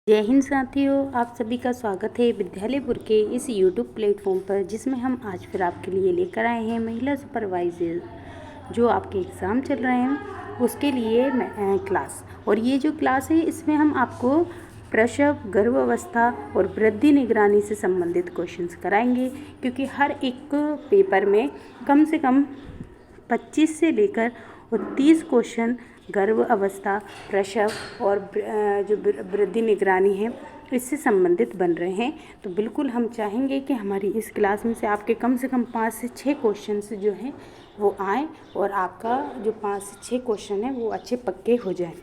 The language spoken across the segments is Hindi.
जय हिंद साथियों, आप सभी का स्वागत है विद्यालयपुर के इस यूट्यूब प्लेटफॉर्म पर, जिसमें हम आज फिर आपके लिए लेकर आए हैं महिला सुपरवाइजर जो आपके एग्ज़ाम चल रहे हैं उसके लिए क्लास। और ये जो क्लास है इसमें हम आपको प्रसव, गर्भावस्था और वृद्धि निगरानी से संबंधित क्वेश्चंस कराएंगे, क्योंकि हर एक पेपर में कम से कम 25 से लेकर 30 क्वेश्चन गर्भ अवस्था, प्रसव और जो वृद्धि निगरानी है इससे संबंधित बन रहे हैं। तो बिल्कुल हम चाहेंगे कि हमारी इस क्लास में से आपके कम से कम 5 से 6 क्वेश्चंस जो हैं वो आएँ और आपका जो 5 से 6 क्वेश्चन है वो अच्छे पक्के हो जाएं।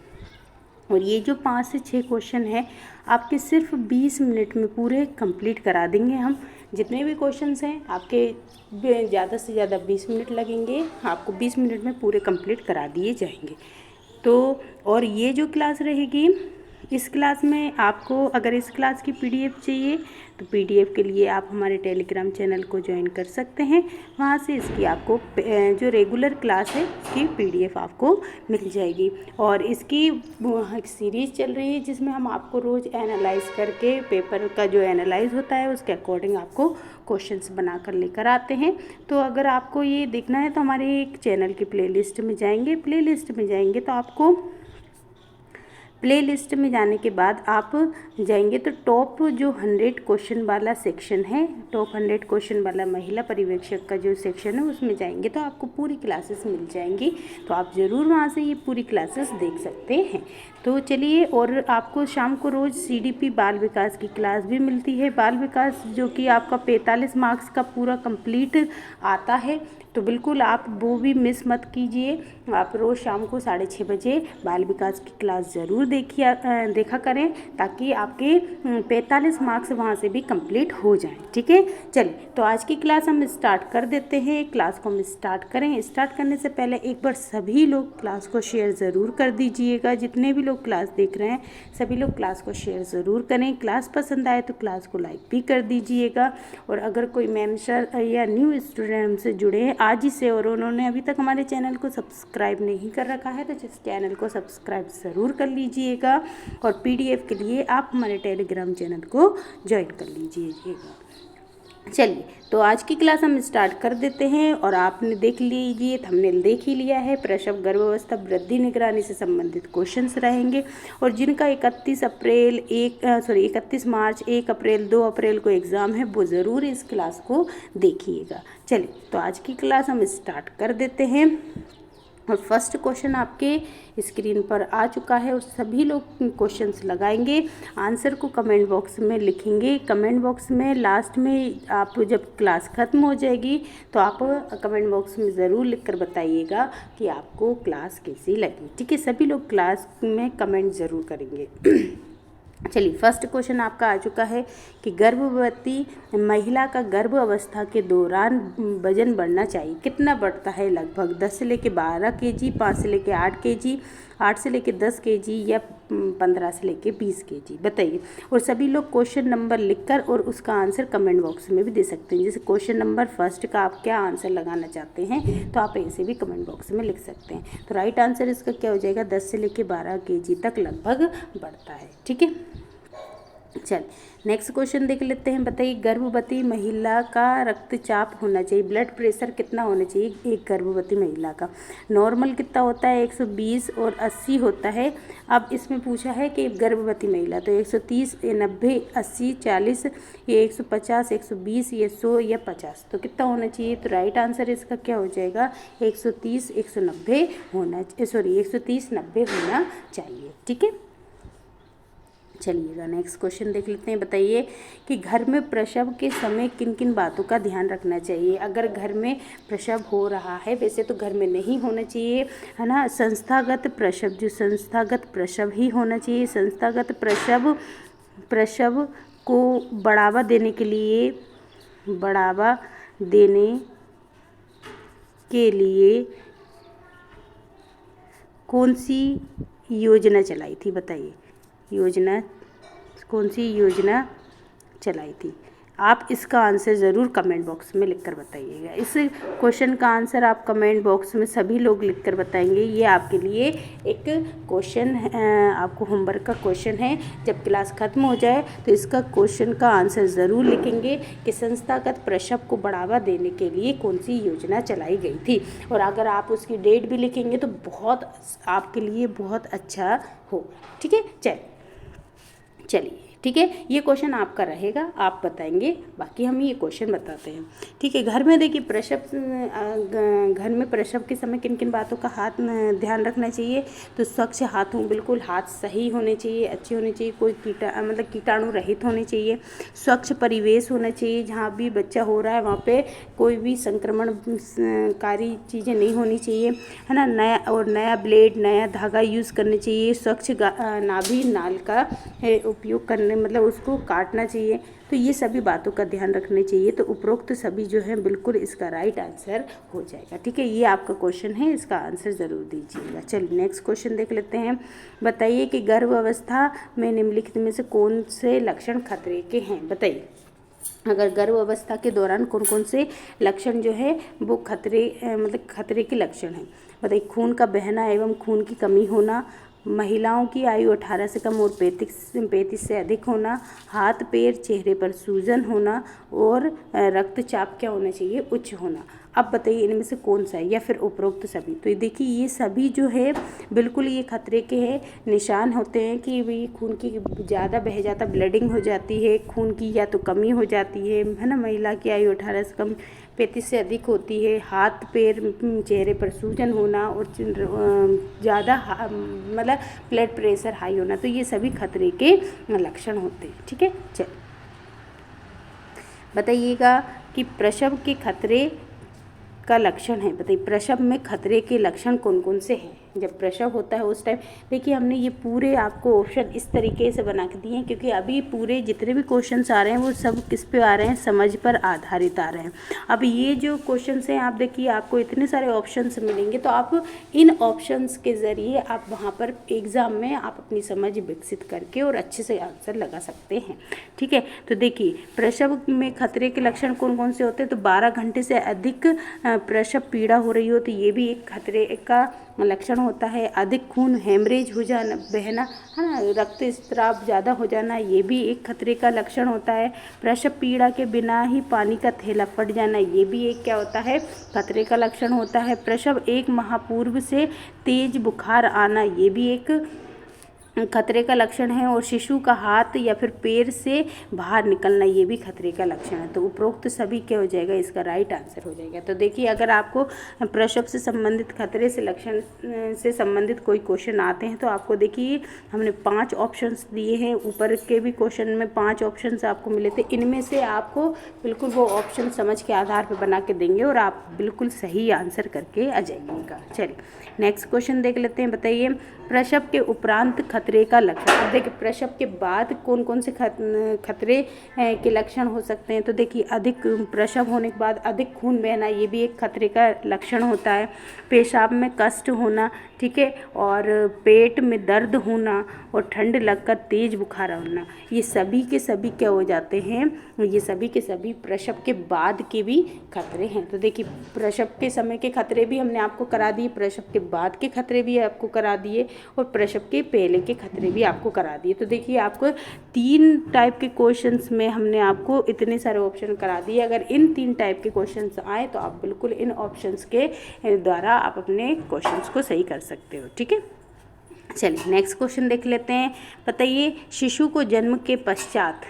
और ये जो 5 से 6 क्वेश्चन है आपके सिर्फ 20 मिनट में पूरे कंप्लीट करा देंगे हम। जितने भी क्वेश्चंस हैं आपके ज़्यादा से ज़्यादा 20 मिनट लगेंगे, आपको 20 मिनट में पूरे कंप्लीट करा दिए जाएंगे। तो और ये जो क्लास रहेगी, इस क्लास में आपको अगर इस क्लास की पीडीएफ चाहिए तो पीडीएफ के लिए आप हमारे टेलीग्राम चैनल को ज्वाइन कर सकते हैं। वहाँ से इसकी आपको जो रेगुलर क्लास है उसकी पीडीएफ आपको मिल जाएगी। और इसकी एक सीरीज़ चल रही है जिसमें हम आपको रोज़ एनालाइज करके पेपर का जो एनालाइज होता है उसके अकॉर्डिंग आपको क्वेश्चंस बना कर लेकर आते हैं। तो अगर आपको ये देखना है तो हमारे एक चैनल की प्लेलिस्ट में जाएंगे तो आपको प्लेलिस्ट में जाने के बाद आप जाएंगे तो टॉप जो 100 क्वेश्चन वाला सेक्शन है, टॉप 100 क्वेश्चन वाला महिला पर्यवेक्षक का जो सेक्शन है उसमें जाएंगे तो आपको पूरी क्लासेस मिल जाएंगी। तो आप ज़रूर वहाँ से ये पूरी क्लासेस देख सकते हैं। तो चलिए, और आपको शाम को रोज़ सीडीपी बाल विकास की क्लास भी मिलती है। बाल विकास जो कि आपका 45 मार्क्स का पूरा कंप्लीट आता है, तो बिल्कुल आप वो भी मिस मत कीजिए। आप रोज़ शाम को 6:30 बजे बाल विकास की क्लास ज़रूर देखा करें, ताकि आपके 45 मार्क्स वहाँ से भी कंप्लीट हो जाएं। ठीक है, चलिए तो आज की क्लास हम स्टार्ट कर देते हैं। क्लास को हम स्टार्ट करने से पहले एक बार सभी लोग क्लास को शेयर ज़रूर कर दीजिएगा। जितने भी लोग क्लास देख रहे हैं सभी लोग क्लास को शेयर ज़रूर करें। क्लास पसंद आए तो क्लास को लाइक भी कर दीजिएगा। और अगर कोई मैम सर या न्यू स्टूडेंट हमसे जुड़े हैं आज ही से और उन्होंने अभी तक हमारे चैनल को सब्सक्राइब नहीं कर रखा है तो इस चैनल को सब्सक्राइब ज़रूर कर लीजिएगा। और पीडीएफ के लिए आप हमारे टेलीग्राम चैनल को ज्वाइन कर लीजिएगा। चलिए तो आज की क्लास हम स्टार्ट कर देते हैं। और आपने देख लीजिए, थंबनेल देख ही लिया है, प्रसव, गर्भावस्था, वृद्धि निगरानी से संबंधित क्वेश्चंस रहेंगे। और जिनका 31 मार्च, 1 अप्रैल, 2 अप्रैल को एग्ज़ाम है वो ज़रूर इस क्लास को देखिएगा। चलिए तो आज की क्लास हम स्टार्ट कर देते हैं। और फर्स्ट क्वेश्चन आपके स्क्रीन पर आ चुका है और सभी लोग क्वेश्चंस लगाएंगे, आंसर को कमेंट बॉक्स में लिखेंगे। कमेंट बॉक्स में लास्ट में आप जब क्लास ख़त्म हो जाएगी तो आप कमेंट बॉक्स में ज़रूर लिखकर बताइएगा कि आपको क्लास कैसी लगी। ठीक है, सभी लोग क्लास में कमेंट ज़रूर करेंगे। चलिए फर्स्ट क्वेश्चन आपका आ चुका है कि गर्भवती महिला का गर्भ अवस्था के दौरान वजन बढ़ना चाहिए, कितना बढ़ता है? लगभग 10 से लेकर 12 केजी, 5 से लेकर 8 केजी, 8 से लेकर 10 केजी या 15 से लेकर 20 केजी, बताइए। और सभी लोग क्वेश्चन नंबर लिखकर और उसका आंसर कमेंट बॉक्स में भी दे सकते हैं। जैसे क्वेश्चन नंबर फर्स्ट का आप क्या आंसर लगाना चाहते हैं तो आप ऐसे भी कमेंट बॉक्स में लिख सकते हैं। तो राइट आंसर इसका क्या हो जाएगा? 10 से लेकर 12 केजी तक लगभग बढ़ता है। ठीक है, चल नेक्स्ट क्वेश्चन देख लेते हैं। बताइए गर्भवती महिला का रक्तचाप होना चाहिए, ब्लड प्रेशर कितना होना चाहिए एक गर्भवती महिला का? नॉर्मल कितना होता है? 120 और 80 होता है। अब इसमें पूछा है कि गर्भवती महिला, तो 130, 90, 80, 40, ये 150, 120, ये 100 या 50, तो कितना होना चाहिए? तो राइट आंसर इसका क्या हो जाएगा? 130, 190 130, 90 होना चाहिए। ठीक है, चलिएगा नेक्स्ट क्वेश्चन देख लेते हैं। बताइए कि घर में प्रसव के समय किन किन बातों का ध्यान रखना चाहिए? अगर घर में प्रसव हो रहा है, वैसे तो घर में नहीं होना चाहिए, है ना, संस्थागत प्रसव ही होना चाहिए। संस्थागत प्रसव को बढ़ावा देने के लिए कौन सी योजना चलाई थी? बताइए कौन सी योजना चलाई थी? आप इसका आंसर ज़रूर कमेंट बॉक्स में लिख कर बताइएगा। इस क्वेश्चन का आंसर आप कमेंट बॉक्स में सभी लोग लिख कर बताएंगे। ये आपके लिए एक क्वेश्चन, आपको होमवर्क का क्वेश्चन है। जब क्लास ख़त्म हो जाए तो इसका क्वेश्चन का आंसर ज़रूर लिखेंगे कि संस्थागत प्रसव को बढ़ावा देने के लिए कौन सी योजना चलाई गई थी, और अगर आप उसकी डेट भी लिखेंगे तो बहुत आपके लिए बहुत अच्छा हो। ठीक है, चलिए ठीक है, ये क्वेश्चन आपका रहेगा, आप बताएंगे, बाकी हम ये क्वेश्चन बताते हैं। ठीक है, घर में देखिए घर में प्रसव के समय किन किन बातों का ध्यान रखना चाहिए। तो स्वच्छ हाथों, बिल्कुल हाथ सही होने चाहिए, अच्छे होने चाहिए, कोई कीटाणु रहित होने चाहिए। स्वच्छ परिवेश होना चाहिए, जहाँ भी बच्चा हो रहा है वहाँ पे कोई भी संक्रमणकारी चीज़ें नहीं होनी चाहिए, है ना। नया ब्लेड, नया धागा यूज़ करने चाहिए। स्वच्छ नाभि नाल का उपयोग करने, मतलब उसको काटना चाहिए। तो ये सभी बातों का ध्यान रखना चाहिए। तो उपरोक्त सभी जो है बिल्कुल इसका राइट आंसर हो जाएगा। ठीक है, ये आपका क्वेश्चन है, इसका आंसर ज़रूर दीजिएगा। चलिए नेक्स्ट क्वेश्चन देख लेते हैं। बताइए कि गर्भ अवस्था में निम्नलिखित में से कौन से लक्षण खतरे के हैं। बताइए, अगर गर्भ अवस्था के दौरान कौन कौन से लक्षण जो है वो खतरे के लक्षण हैं। बताइए, खून का बहना एवं खून की कमी होना, महिलाओं की आयु 18 से कम और 35 से अधिक होना, हाथ पैर चेहरे पर सूजन होना, और रक्तचाप क्या होना चाहिए, उच्च होना। अब बताइए इनमें से कौन सा है, या फिर उपरोक्त सभी। तो ये देखिए, ये सभी जो है बिल्कुल ये खतरे के हैं निशान होते हैं कि भाई खून की ज़्यादा बह जाता, ब्लीडिंग हो जाती है, खून की या तो कमी हो जाती है ना। महिला की आयु 18 से कम 35 से अधिक होती है, हाथ पैर चेहरे पर सूजन होना, और ज़्यादा मतलब ब्लड प्रेशर हाई होना। तो ये सभी खतरे के लक्षण होते हैं। ठीक है, चलिए बताइएगा कि प्रसव के खतरे का लक्षण है। बताइए, प्रसव में खतरे के लक्षण कौन कौन से हैं। जब प्रसव होता है उस टाइम देखिए, हमने ये पूरे आपको ऑप्शन इस तरीके से बना के दिए हैं, क्योंकि अभी पूरे जितने भी क्वेश्चंस आ रहे हैं वो सब किस पे आ रहे हैं, समझ पर आधारित आ रहे हैं। अब ये जो क्वेश्चंस हैं, आप देखिए आपको इतने सारे ऑप्शंस मिलेंगे, तो आप इन ऑप्शंस के ज़रिए आप वहाँ पर एग्ज़ाम में आप अपनी समझ विकसित करके और अच्छे से आंसर लगा सकते हैं। ठीक है, तो देखिए प्रसव में खतरे के लक्षण कौन कौन से होते हैं। तो 12 घंटे से अधिक प्रसव पीड़ा हो रही हो, तो ये भी एक खतरे का लक्षण होता है। अधिक खून हेमरेज हो जाना, बहना, है ना, रक्तस्राव ज़्यादा हो जाना, ये भी एक खतरे का लक्षण होता है। प्रसव पीड़ा के बिना ही पानी का थैला फट जाना, ये भी एक क्या होता है, खतरे का लक्षण होता है। प्रसव 1 माह पूर्व से तेज बुखार आना, ये भी एक खतरे का लक्षण है। और शिशु का हाथ या फिर पैर से बाहर निकलना, ये भी खतरे का लक्षण है। तो उपरोक्त सभी क्या हो जाएगा, इसका राइट आंसर हो जाएगा। तो देखिए, अगर आपको प्रसव से संबंधित खतरे से लक्षण से संबंधित कोई क्वेश्चन आते हैं, तो आपको देखिए हमने 5 ऑप्शंस दिए हैं। ऊपर के भी क्वेश्चन में 5 ऑप्शंस आपको मिले थे। इनमें से आपको बिल्कुल वो ऑप्शन समझ के आधार पर बना के देंगे और आप बिल्कुल सही आंसर करके आ जाइएगा। चलिए नेक्स्ट क्वेश्चन देख लेते हैं। बताइए, प्रसव के उपरांत खतरे का लक्षण। अब देखिए, प्रसव के बाद कौन कौन से खतरे के लक्षण हो सकते हैं। तो देखिए, अधिक प्रसव होने के बाद अधिक खून बहना, ये भी एक खतरे का लक्षण होता है। पेशाब में कष्ट होना, ठीक है, और पेट में दर्द होना, और ठंड लगकर तेज बुखार होना, ये सभी के सभी क्या हो जाते हैं, ये सभी के सभी प्रसव के बाद के भी खतरे हैं। तो देखिए, प्रसव के समय के खतरे भी हमने आपको करा दिए, प्रसव के बाद के खतरे भी आपको करा दिए, और प्रसव के पहले के खतरे भी आपको करा दिए। तो देखिए, आपको 3 टाइप के क्वेश्चंस में हमने आपको इतने सारे ऑप्शन करा दिए। अगर इन 3 टाइप के क्वेश्चंस आए तो आप बिल्कुल इन ऑप्शंस के द्वारा आप अपने क्वेश्चंस को सही कर सकते हो। ठीक है, चलिए नेक्स्ट क्वेश्चन देख लेते हैं। बताइए, शिशु को जन्म के पश्चात,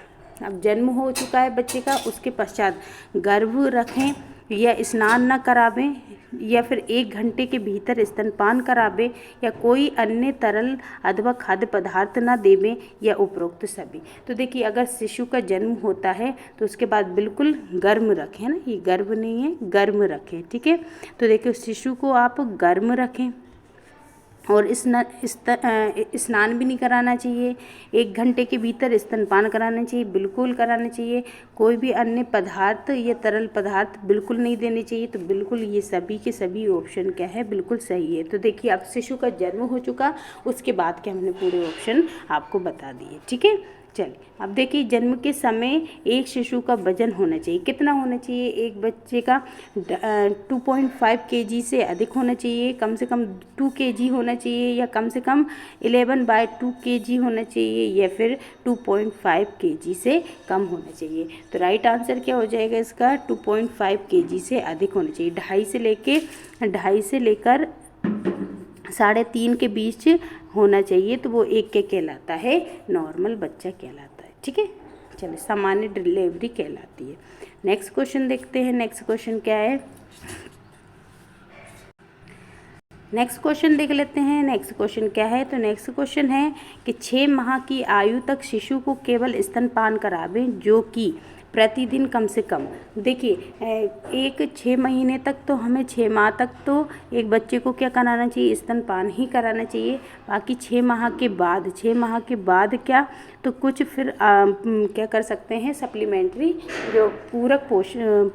अब जन्म हो चुका है बच्चे का, उसके पश्चात गर्भ रखें या स्नान न करावें, या फिर 1 घंटे के भीतर स्तनपान करावें, या कोई अन्य तरल अथवा खाद्य पदार्थ न देवें, या उपरोक्त सभी। तो देखिए, अगर शिशु का जन्म होता है तो उसके बाद बिल्कुल गर्म रखें ना, ये गर्भ नहीं है, गर्म रखें। ठीक है, तो देखिए शिशु को आप गर्म रखें, और स्नान भी नहीं कराना चाहिए। 1 घंटे के भीतर स्तनपान कराना चाहिए, बिल्कुल कराना चाहिए। कोई भी अन्य पदार्थ या तरल पदार्थ बिल्कुल नहीं देने चाहिए। तो बिल्कुल ये सभी के सभी ऑप्शन क्या है, बिल्कुल सही है। तो देखिए, अब शिशु का जन्म हो चुका, उसके बाद के हमने पूरे ऑप्शन आपको बता दिए। ठीक है, चलिए अब देखिए, जन्म के समय एक शिशु का वजन होना चाहिए, कितना होना चाहिए? एक बच्चे का 2.5 kg से अधिक होना चाहिए, कम से कम 2 kg होना चाहिए, या कम से कम 11/2 kg होना चाहिए, या फिर 2.5 kg से कम होना चाहिए। तो राइट आंसर क्या हो जाएगा इसका? 2.5 kg से अधिक होना चाहिए। 2.5 से लेकर 3.5 के बीच होना चाहिए, तो वो एक क्या कहलाता है? नॉर्मल बच्चा कहलाता है। ठीक है, चलिए सामान्य डिलीवरी कहलाती है। नेक्स्ट क्वेश्चन देखते हैं। नेक्स्ट क्वेश्चन क्या है? नेक्स्ट क्वेश्चन देख लेते हैं। नेक्स्ट क्वेश्चन क्या है? तो नेक्स्ट क्वेश्चन है कि 6 माह की आयु तक शिशु को केवल स्तनपान करावें, जो कि प्रतिदिन कम से कम, देखिए 6 महीने तक तो हमें 6 माह तक तो एक बच्चे को क्या कराना चाहिए? स्तनपान ही कराना चाहिए। बाकी 6 माह के बाद क्या, तो कुछ फिर क्या कर सकते हैं? सप्लीमेंट्री जो पूरक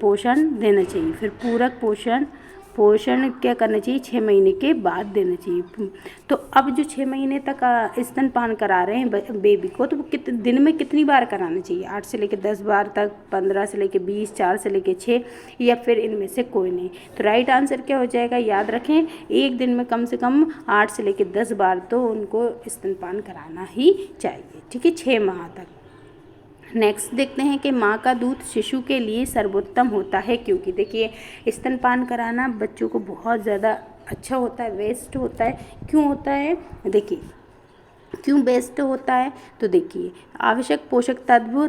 पोषण देना चाहिए। फिर पूरक पोषण क्या करना चाहिए? 6 महीने के बाद देना चाहिए। तो अब जो 6 महीने तक स्तनपान करा रहे हैं बेबी को, तो वो दिन में कितनी बार कराना चाहिए? 8 से लेकर 10 बार तक, 15 से लेकर 20, 4 से लेकर 6, या फिर इनमें से कोई नहीं? तो राइट आंसर क्या हो जाएगा? याद रखें, एक दिन में कम से कम 8 से लेकर 10 बार तो उनको स्तनपान कराना ही चाहिए। ठीक है, 6 माह तक। नेक्स्ट देखते हैं कि माँ का दूध शिशु के लिए सर्वोत्तम होता है, क्योंकि देखिए स्तनपान कराना बच्चों को बहुत ज़्यादा अच्छा होता है, बेस्ट होता है। क्यों होता है? देखिए क्यों बेस्ट होता है, तो देखिए आवश्यक पोषक तत्व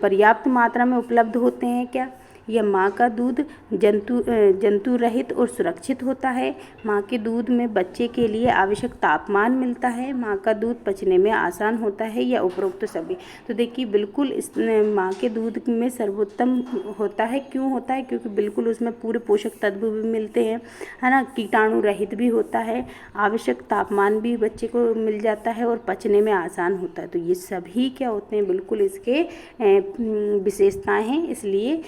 पर्याप्त मात्रा में उपलब्ध होते हैं। क्या? यह माँ का दूध जंतु रहित और सुरक्षित होता है। माँ के दूध में बच्चे के लिए आवश्यक तापमान मिलता है। माँ का दूध पचने में आसान होता है, या उपरोक्त सभी? तो देखिए बिल्कुल इस माँ के दूध में सर्वोत्तम होता है। क्यों होता है? क्योंकि बिल्कुल उसमें पूरे पोषक तत्व भी मिलते हैं, है ना, कीटाणु रहित भी होता है, आवश्यक तापमान भी बच्चे को मिल जाता है, और पचने में आसान होता है। तो ये सभी क्या होते हैं? बिल्कुल इसके विशेषताएं हैं, इसलिए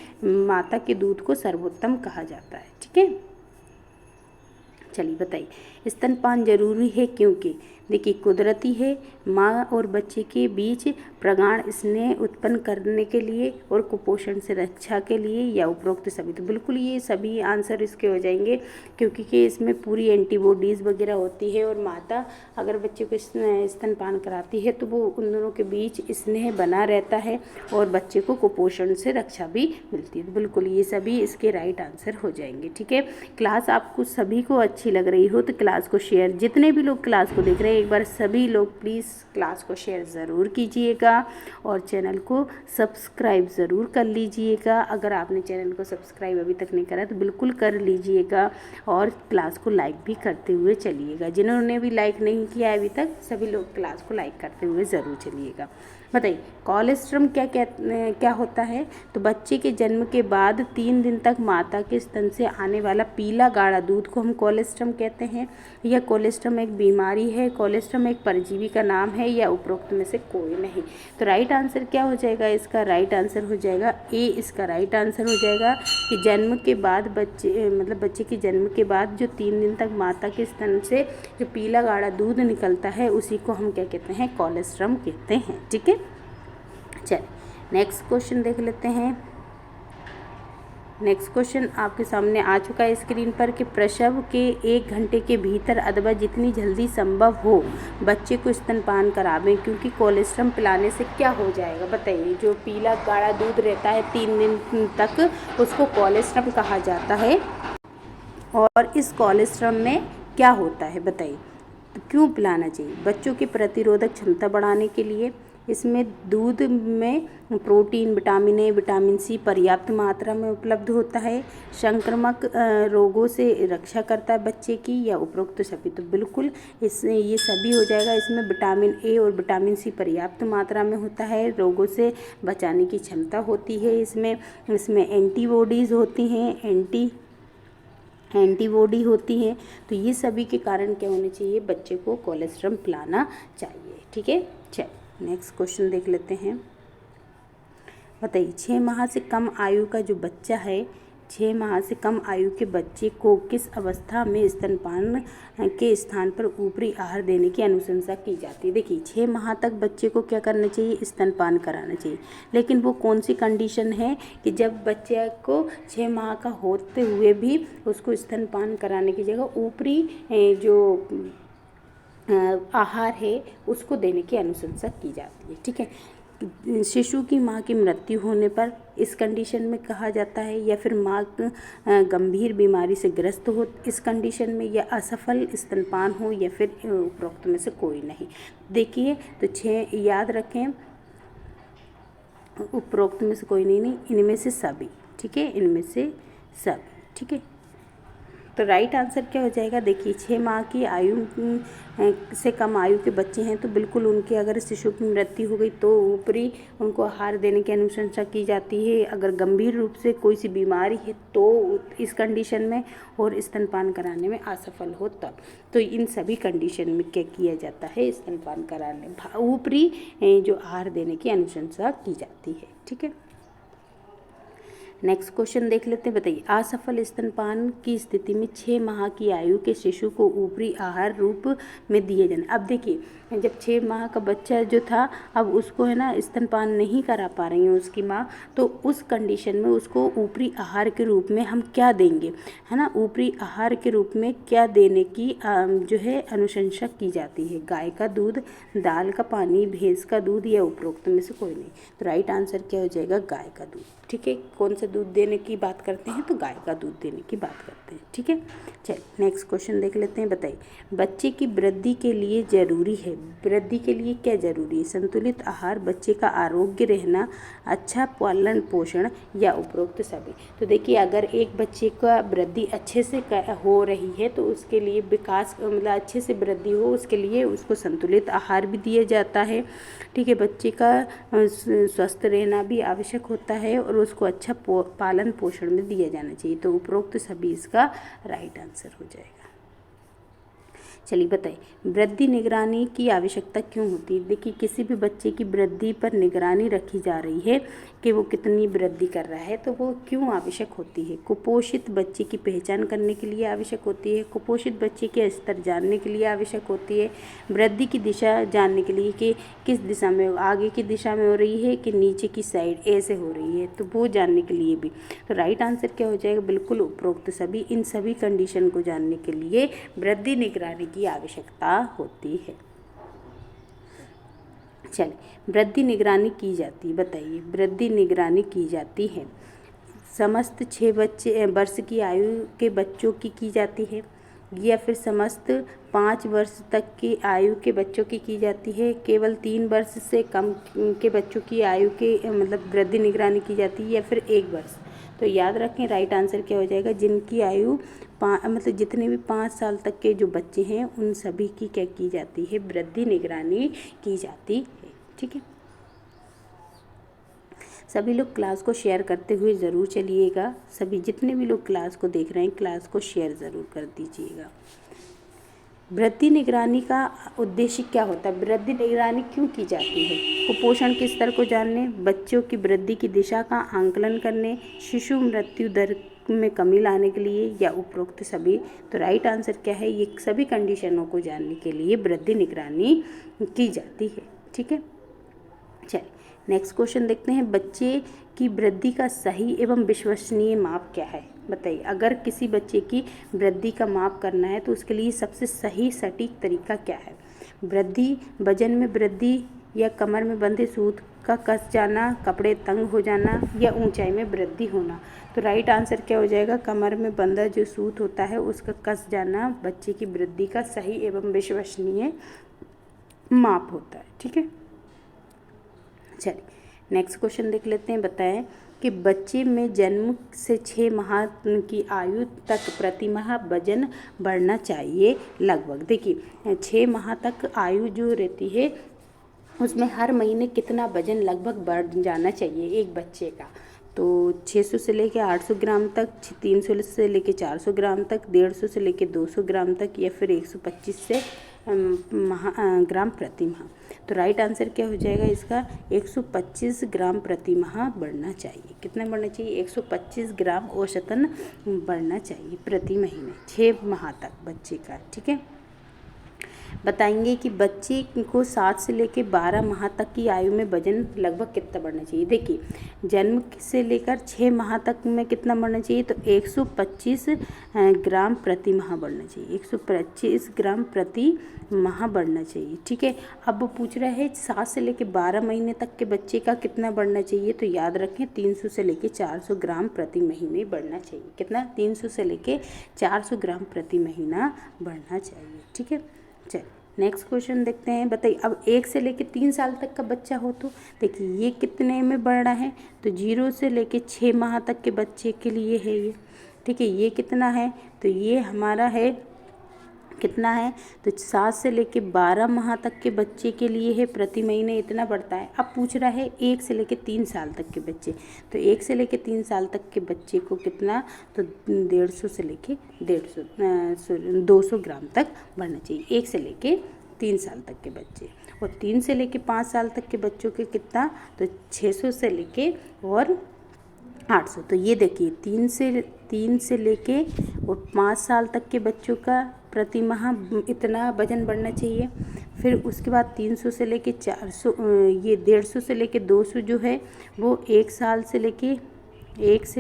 माता के दूध को सर्वोत्तम कहा जाता है। ठीक है, चलिए बताइए स्तनपान जरूरी है क्योंकि देखिए कुदरती है, माँ और बच्चे के बीच प्रगाढ़ स्नेह उत्पन्न करने के लिए और कुपोषण से रक्षा के लिए, या उपरोक्त सभी? तो बिल्कुल ये सभी आंसर इसके हो जाएंगे, क्योंकि इसमें पूरी एंटीबॉडीज़ वगैरह होती है, और माता अगर बच्चे को स्तनपान कराती है तो वो उन दोनों के बीच स्नेह बना रहता है, और बच्चे को कुपोषण से रक्षा भी मिलती है। तो बिल्कुल ये सभी इसके राइट आंसर हो जाएंगे। ठीक है, क्लास आपको सभी को अच्छी लग रही हो तो क्लास को शेयर, जितने भी लोग क्लास को देख रहे हैं एक बार सभी लोग प्लीज़ क्लास को शेयर ज़रूर कीजिएगा, और चैनल को सब्सक्राइब ज़रूर कर लीजिएगा। अगर आपने चैनल को सब्सक्राइब अभी तक नहीं करा तो बिल्कुल कर लीजिएगा, और क्लास को लाइक भी करते हुए चलिएगा। जिन्होंने भी लाइक नहीं किया है अभी तक, सभी लोग क्लास को लाइक करते हुए ज़रूर चलिएगा। बताइए कोलेस्ट्रम क्या होता है? तो बच्चे के जन्म के बाद 3 दिन तक माता के स्तन से आने वाला पीला गाढ़ा दूध को हम कोलेस्ट्रम कहते हैं। यह कोलेस्ट्रम एक बीमारी है, कोलेस्ट्रम एक परजीवी का नाम है, या उपरोक्त में से कोई नहीं? तो राइट आंसर क्या हो जाएगा इसका? राइट आंसर हो जाएगा ए। इसका राइट आंसर हो जाएगा कि जन्म के बाद बच्चे के जन्म के बाद जो 3 दिन तक माता के स्तन से जो पीला गाढ़ा दूध निकलता है उसी को हम क्या कहते हैं? कोलेस्ट्रम कहते हैं। ठीक है, चलिए नेक्स्ट क्वेश्चन देख लेते हैं। नेक्स्ट क्वेश्चन आपके सामने आ चुका है स्क्रीन पर कि प्रसव के 1 घंटे के भीतर अथवा जितनी जल्दी संभव हो बच्चे को स्तनपान करावें, क्योंकि कोलेस्ट्रम पिलाने से क्या हो जाएगा? बताइए, जो पीला गाढ़ा दूध रहता है 3 दिन तक उसको कोलेस्ट्रम कहा जाता है, और इस कोलेस्ट्रम में क्या होता है बताइए? तो क्यों पिलाना चाहिए? बच्चों की प्रतिरोधक क्षमता बढ़ाने के लिए। इसमें दूध में protein, vitamin A, vitamin C पर्याप्त मात्रा में उपलब्ध होता है। संक्रामक रोगों से रक्षा करता है बच्चे की, या उपरोक्त सभी? तो बिल्कुल ये सभी हो जाएगा। इसमें विटामिन ए और विटामिन सी पर्याप्त मात्रा में होता है, रोगों से बचाने की क्षमता होती है। इसमें एंटीबॉडीज़ होती हैं, एंटीबॉडी होती हैं। तो ये सभी के कारण क्या होने चाहिए? बच्चे को कोलेस्ट्रम पिलाना चाहिए। ठीक है, चलिए नेक्स्ट क्वेश्चन देख लेते हैं। बताइए 6 माह से कम आयु का जो बच्चा है, 6 माह से कम आयु के बच्चे को किस अवस्था में स्तनपान के स्थान पर ऊपरी आहार देने की अनुशंसा की जाती है। देखिए 6 माह तक बच्चे को क्या करना चाहिए, स्तनपान कराना चाहिए, लेकिन वो कौन सी कंडीशन है कि जब बच्चे को 6 माह का होते हुए भी उसको स्तनपान कराने की जगह ऊपरी जो आहार है उसको देने की अनुशंसा की जाती है। ठीक है, शिशु की माँ की मृत्यु होने पर इस कंडीशन में कहा जाता है, या फिर माँ गंभीर बीमारी से ग्रस्त हो इस कंडीशन में, या असफल स्तनपान हो, या फिर उपरोक्त में से कोई नहीं। देखिए तो 6 याद रखें, उपरोक्त में से कोई नहीं, इनमें से सभी। ठीक है, इनमें से सभी। ठीक है, तो राइट आंसर क्या हो जाएगा, देखिए 6 माह की आयु से कम आयु के बच्चे हैं तो बिल्कुल उनके अगर शिशु की मृत्यु हो गई तो ऊपरी उनको आहार देने की अनुशंसा की जाती है। अगर गंभीर रूप से कोई सी बीमारी है तो इस कंडीशन में, और स्तनपान कराने में असफल हो तब, तो इन सभी कंडीशन में क्या किया जाता है, स्तनपान कराने ऊपरी जो आहार देने की अनुशंसा की जाती है। ठीक है, नेक्स्ट क्वेश्चन देख लेते हैं। बताइए असफल स्तनपान की स्थिति में 6 माह की आयु के शिशु को ऊपरी आहार रूप में दिए जाने। अब देखिए जब 6 माह का बच्चा जो था, अब उसको है ना स्तनपान नहीं करा पा रही है उसकी माँ, तो उस कंडीशन में उसको ऊपरी आहार के रूप में हम क्या देंगे, है ना, ऊपरी आहार के रूप में क्या देने की जो है अनुशंसा की जाती है। गाय का दूध, दाल का पानी, भैंस का दूध, या उपरोक्त में से कोई नहीं। तो राइट आंसर क्या हो जाएगा, गाय का दूध। ठीक है, कौन सा दूध देने की बात करते हैं, तो गाय का दूध देने की बात करते हैं। ठीक है, चलिए नेक्स्ट क्वेश्चन देख लेते हैं। बताइए बच्चे की वृद्धि के लिए जरूरी है, वृद्धि के लिए क्या जरूरी है, संतुलित आहार, बच्चे का आरोग्य रहना, अच्छा पालन पोषण, या उपरोक्त सभी। तो देखिए अगर एक बच्चे का वृद्धि अच्छे से हो रही है तो उसके लिए विकास मतलब अच्छे से वृद्धि हो उसके लिए उसको संतुलित आहार भी दिया जाता है। ठीक है, बच्चे का स्वस्थ रहना भी आवश्यक होता है और उसको अच्छा पालन पोषण में दिया जाना चाहिए। तो उपरोक्त सभी इसका राइट आंसर हो जाएगा। चलिए बताइए वृद्धि निगरानी की आवश्यकता क्यों होती है। देखिए किसी भी बच्चे की वृद्धि पर निगरानी रखी जा रही है कि वो कितनी वृद्धि कर रहा है, तो वो क्यों आवश्यक होती है। कुपोषित बच्चे की पहचान करने के लिए आवश्यक होती है, कुपोषित बच्चे के स्तर जानने के लिए आवश्यक होती है, वृद्धि की दिशा जानने के लिए कि किस दिशा में, आगे की दिशा में हो रही है कि नीचे की साइड ऐसे हो रही है, तो वो जानने के लिए भी। तो राइट आंसर क्या हो जाएगा, बिल्कुल उपरोक्त सभी। इन सभी कंडीशन को जानने के लिए वृद्धि निगरानी की आवश्यकता होती है। चलिए वृद्धि निगरानी की जाती है, बताइए वृद्धि निगरानी की जाती है समस्त 6 वर्ष की आयु के बच्चों की जाती है, या फिर समस्त 5 वर्ष तक की आयु के बच्चों की जाती है, केवल 3 वर्ष से कम के बच्चों की आयु के मतलब वृद्धि निगरानी की जाती है, या फिर 1 वर्ष। तो याद रखें राइट आंसर क्या हो जाएगा, जिनकी आयु मतलब जितने भी 5 साल तक के जो बच्चे हैं उन सभी की क्या की जाती है, वृद्धि निगरानी की जाती है। ठीक है, सभी लोग क्लास को शेयर करते हुए ज़रूर चलिएगा। सभी जितने भी लोग क्लास को देख रहे हैं क्लास को शेयर ज़रूर कर दीजिएगा। वृद्धि निगरानी का उद्देश्य क्या होता है, वृद्धि निगरानी क्यों की जाती है। कुपोषण के स्तर को जानने, बच्चों की वृद्धि की दिशा का आंकलन करने, शिशु मृत्यु दर में कमी लाने के लिए, या उपरोक्त सभी। तो राइट आंसर क्या है, ये सभी कंडीशनों को जानने के लिए वृद्धि निगरानी की जाती है। ठीक है, चलिए नेक्स्ट क्वेश्चन देखते हैं। बच्चे की वृद्धि का सही एवं विश्वसनीय माप क्या है। बताइए अगर किसी बच्चे की वृद्धि का माप करना है तो उसके लिए सबसे सही सटीक तरीका क्या है। वृद्धि, वजन में वृद्धि, या कमर में बंधे सूत का कस जाना, कपड़े तंग हो जाना, या ऊंचाई में वृद्धि होना। तो राइट आंसर क्या हो जाएगा, कमर में बंधा जो सूत होता है उसका कस जाना बच्चे की वृद्धि का सही एवं विश्वसनीय माप होता है। ठीक है, चलिए नेक्स्ट क्वेश्चन देख लेते हैं। बताएं कि बच्चे में जन्म से 6 माह की आयु तक प्रति माह वजन बढ़ना चाहिए लगभग। देखिए 6 माह तक आयु जो रहती है उसमें हर महीने कितना वजन लगभग बढ़ जाना चाहिए एक बच्चे का। तो 600 से लेके 800 ग्राम तक, 300 से लेके 400 ग्राम तक, 150 से लेके 200 ग्राम तक, या फिर 125 से ग्राम प्रति माह। तो राइट आंसर क्या हो जाएगा इसका 125 ग्राम प्रति माह बढ़ना चाहिए। कितना बढ़ना चाहिए? 125 ग्राम औसतन बढ़ना चाहिए प्रति महीने 6 माह तक बच्चे का। ठीक है, बताएंगे कि बच्चे को 7 से लेकर 12 माह तक की आयु में वजन लगभग कितना बढ़ना चाहिए। देखिए जन्म से लेकर 6 माह तक में कितना बढ़ना चाहिए, तो 125 ग्राम प्रति माह बढ़ना चाहिए। 125 ग्राम प्रति माह बढ़ना चाहिए। ठीक है, अब वो पूछ रहा है 7 से लेकर 12 महीने तक के बच्चे का कितना बढ़ना चाहिए, तो याद रखें 300 से लेकर 400 ग्राम प्रति महीने बढ़ना चाहिए। कितना? 300 से लेकर 400 ग्राम प्रति महीना बढ़ना चाहिए। ठीक है, चल नेक्स्ट क्वेश्चन देखते हैं। बताइए अब 1 से लेकर 3 साल तक का बच्चा हो तो देखिए ये कितने में बढ़ रहा है, तो 0 से लेकर 6 माह तक के बच्चे के लिए है ये। ठीक है, ये कितना है, तो ये हमारा है कितना है, तो 7 से लेकर 12 माह तक के बच्चे के लिए है प्रति महीने इतना बढ़ता है। अब पूछ रहा है 1 से लेकर 3 साल तक के बच्चे, तो 1 से लेकर 3 साल तक के बच्चे को कितना, तो 150 से लेकर 200 ग्राम तक बढ़ना चाहिए 1 से लेकर 3 साल तक के बच्चे। और 3 से लेकर 5 साल तक के बच्चों के कितना, तो 600 से लेके और 800। तो ये देखिए 3 से लेके और 5 साल तक के बच्चों का प्रति माह इतना वजन बढ़ना चाहिए। फिर उसके बाद 300 से लेके 400, ये 150 से लेके 200 जो है वो 1 से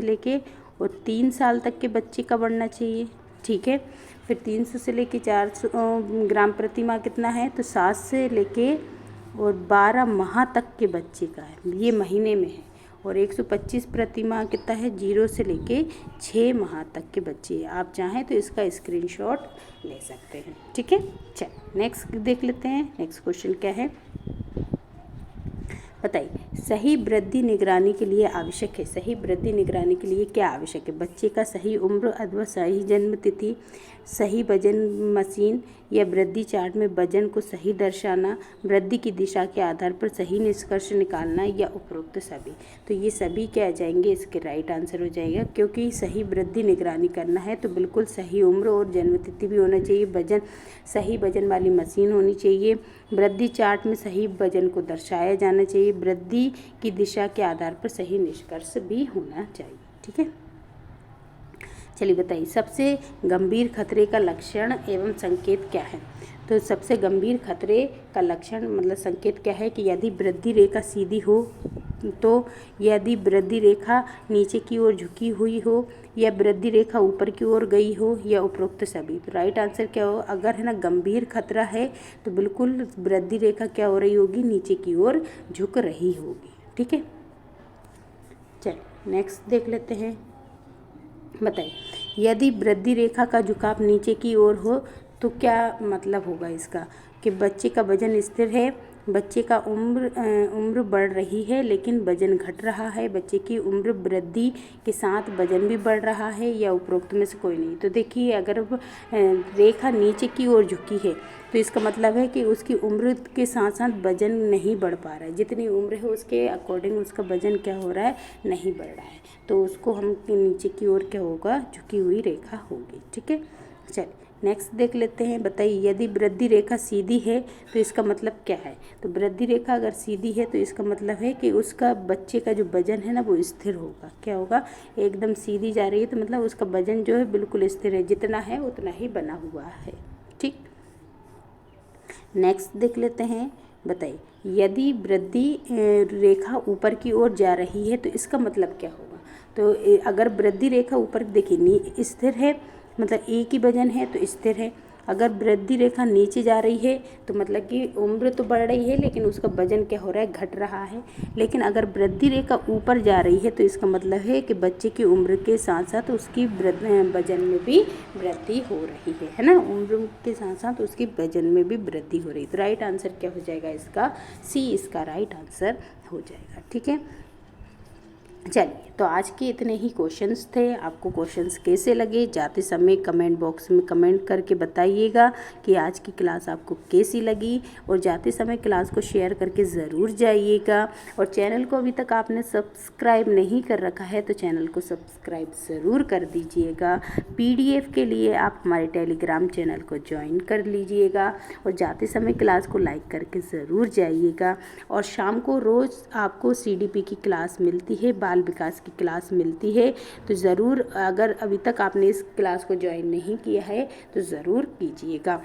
लेके और 3 साल तक के बच्चे का बढ़ना चाहिए। ठीक है, फिर 300 से लेके 400 ग्राम प्रति माह कितना है, तो 7 से लेके और 12 माह तक के बच्चे का है, ये महीने में है। और 125 प्रति माह कितना है, 0 से लेके 6 माह तक के बच्चे। आप चाहें तो इसका स्क्रीनशॉट ले सकते हैं। ठीक है, चल नेक्स्ट देख लेते हैं। नेक्स्ट क्वेश्चन क्या है, बताइए सही वृद्धि निगरानी के लिए आवश्यक है। सही वृद्धि निगरानी के लिए क्या आवश्यक है? बच्चे का सही उम्र अथवा सही जन्म तिथि, सही वजन मशीन या वृद्धि चार्ट में वजन को सही दर्शाना, वृद्धि की दिशा के आधार पर सही निष्कर्ष निकालना या उपरोक्त सभी। तो ये सभी क्या आ जाएंगे, इसके राइट आंसर हो जाएगा। क्योंकि सही वृद्धि निगरानी करना है तो बिल्कुल सही उम्र और जन्म तिथि भी होना चाहिए, सही वजन वाली मशीन होनी चाहिए, वृद्धि चार्ट में सही वजन को दर्शाया जाना चाहिए, वृद्धि की दिशा के आधार पर सही निष्कर्ष भी होना चाहिए। ठीक है, चलिए बताइए सबसे गंभीर खतरे का लक्षण एवं संकेत क्या है। तो सबसे गंभीर खतरे का लक्षण मतलब संकेत क्या है कि यदि वृद्धि रेखा सीधी हो, तो यदि वृद्धि रेखा नीचे की ओर झुकी हुई हो, या वृद्धि रेखा ऊपर की ओर गई हो, या उपरोक्त सभी। तो राइट आंसर क्या हो, अगर है ना गंभीर खतरा है तो बिल्कुल वृद्धि रेखा क्या हो रही होगी, नीचे की ओर झुक रही होगी। ठीक है, चलिए नेक्स्ट देख लेते हैं। बताइए यदि वृद्धि रेखा का झुकाव नीचे की ओर हो तो क्या मतलब होगा इसका, कि बच्चे का वजन स्थिर है, बच्चे का उम्र बढ़ रही है लेकिन वजन घट रहा है, बच्चे की उम्र वृद्धि के साथ वजन भी बढ़ रहा है, या उपरोक्त में से कोई नहीं। तो देखिए अगर रेखा नीचे की ओर झुकी है तो इसका मतलब है कि उसकी उम्र के साथ साथ वजन नहीं बढ़ पा रहा है, जितनी उम्र है उसके अकॉर्डिंग उसका वजन क्या हो रहा है, नहीं बढ़ रहा है, तो उसको हम नीचे की ओर क्या होगा, झुकी हुई रेखा होगी। ठीक है, चलिए नेक्स्ट देख लेते हैं। बताइए यदि वृद्धि रेखा सीधी है तो इसका मतलब क्या है। तो वृद्धि रेखा अगर सीधी है तो इसका मतलब है कि उसका बच्चे का जो वजन है ना वो स्थिर होगा। क्या होगा, एकदम सीधी जा रही है तो मतलब उसका वजन जो है बिल्कुल स्थिर है, जितना है उतना ही बना हुआ है। ठीक, नेक्स्ट देख लेते हैं। बताइए यदि वृद्धि रेखा ऊपर की ओर जा रही है तो इसका मतलब क्या होगा। तो अगर वृद्धि रेखा ऊपर देखिए स्थिर है, मतलब एक ही वजन है तो स्थिर है। अगर वृद्धि रेखा नीचे जा रही है तो मतलब कि उम्र तो बढ़ रही है लेकिन उसका वजन क्या हो रहा है, घट रहा है। लेकिन अगर वृद्धि रेखा ऊपर जा रही है तो इसका मतलब है कि बच्चे की उम्र के साथ साथ उसकी वजन में भी वृद्धि हो रही है ना, उम्र के साथ साथ उसकी वजन में भी वृद्धि हो रही है। तो राइट आंसर क्या हो जाएगा इसका, सी इसका राइट आंसर हो जाएगा। ठीक है, चलिए, तो आज के इतने ही क्वेश्चंस थे। आपको क्वेश्चंस कैसे लगे जाते समय कमेंट बॉक्स में कमेंट करके बताइएगा कि आज की क्लास आपको कैसी लगी, और जाते समय क्लास को शेयर करके ज़रूर जाइएगा। और चैनल को अभी तक आपने सब्सक्राइब नहीं कर रखा है तो चैनल को सब्सक्राइब ज़रूर कर दीजिएगा। PDF के लिए आप हमारे टेलीग्राम चैनल को ज्वाइन कर लीजिएगा, और जाते समय क्लास को लाइक करके ज़रूर जाइएगा। और शाम को रोज़ आपको CDP की क्लास मिलती है, बाल विकास की क्लास मिलती है, तो ज़रूर अगर अभी तक आपने इस क्लास को ज्वाइन नहीं किया है तो ज़रूर कीजिएगा।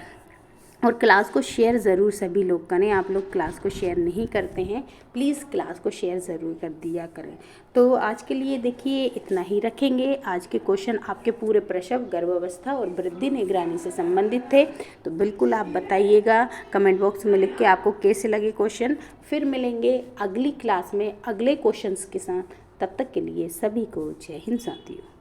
और क्लास को शेयर ज़रूर सभी लोग करें। आप लोग क्लास को शेयर नहीं करते हैं, प्लीज़ क्लास को शेयर ज़रूर कर दिया करें। तो आज के लिए देखिए इतना ही रखेंगे। आज के क्वेश्चन आपके पूरे प्रसव, गर्भावस्था और वृद्धि निगरानी से संबंधित थे, तो बिल्कुल आप बताइएगा कमेंट बॉक्स में लिख के आपको कैसे लगे क्वेश्चन। फिर मिलेंगे अगली क्लास में अगले क्वेश्चंस के साथ। तब तक के लिए सभी को जय हिंद साथियों।